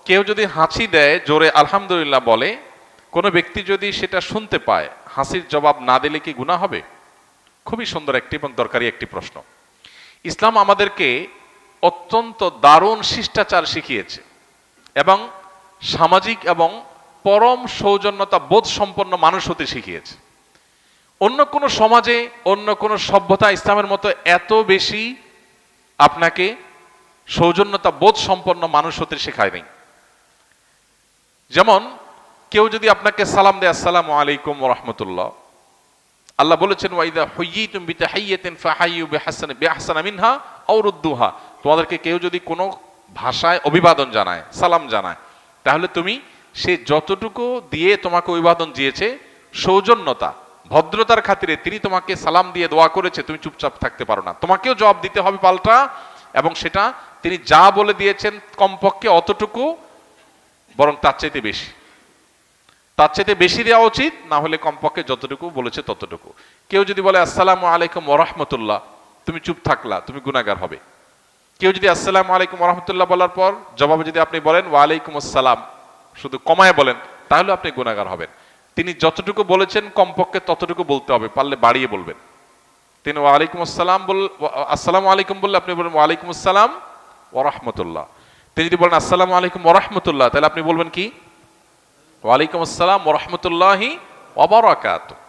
কেউ যদি হাঁচি দেয় জোরে আলহামদুলিল্লাহ বলে, কোনো ব্যক্তি যদি সেটা শুনতে পায়, হাসির জবাব না দিলে কি গুনাহ হবে? খুবই সুন্দর একটি এবং দরকারি একটি প্রশ্ন। ইসলাম আমাদেরকে অত্যন্ত দারুণ শিষ্টাচার শিখিয়েছে এবং সামাজিক এবং পরম সৌজন্যতা বোধ সম্পন্ন মানুষ হতে শিখিয়েছে। অন্য কোনো সমাজে, অন্য কোনো সভ্যতা ইসলামের মতো এত বেশি আপনাকে সৌজন্যতা বোধ সম্পন্ন মানুষ হতে শেখায় নাই। যেমন কেউ যদি আপনাকে সালাম দেয় আসসালামু আলাইকুম ওয়া রাহমাতুল্লাহ, আল্লাহ বলেছেন ওয়াইদা হুয়্যিতুম বিতাহিয়্যাতিন ফাহাইয়ু বিআহসানা মিনহা আও রুদ্দুহা, তোমাদেরকে কেউ যদি কোনো ভাষায় অভিবাদন জানায়, সালাম জানায়, তাহলে তুমি সে যতটুকু দিয়ে তোমাকে অভিবাদন দিয়েছে, সৌজন্যতা ভদ্রতার খাতিরে তিনি তোমাকে সালাম দিয়ে দোয়া করেছে, তুমি চুপচাপ থাকতে পারো না, তোমাকেও জবাব দিতে হবে পাল্টা। এবং সেটা তিনি যা বলে দিয়েছেন কমপক্ষে অতটুকু, বরং তার চাইতে বেশি, তার চাইতে বেশি দেওয়া উচিত, না হলে কমপক্ষে যতটুকু বলেছে ততটুকু। কেউ যদি বলে আসসালামু আলাইকুম ওয়া রাহমাতুল্লাহ, তুমি চুপ থাকলা, তুমি গুনাহগার হবে। কেউ যদি আসসালামু আলাইকুম ওয়া রাহমাতুল্লাহ বলার পর জবাবে যদি আপনি বলেন ওয়া আলাইকুম আসসালাম, শুধু কমায় বলেন, তাহলে আপনি গুনাহগার হবেন। তিনি যতটুকু বলেছেন কমপক্ষে ততটুকু বলতে হবে, পারলে বাড়িয়ে বলবেন। তিনি ওয়া আলাইকুম আসসালাম আসসালামু আলাইকুম বললে আপনি বলবেন ওয়া আলাইকুম আসসালাম ওয়া রাহমাতুল্লাহ। তিনি যদি বলেন আসসালামু আলাইকুম ওয়া রাহমাতুল্লাহ, তাহলে আপনি বলবেন কি? ওয়া আলাইকুম আসসালাম ওয়া রাহমাতুল্লাহি ওয়া বারাকাতুহু।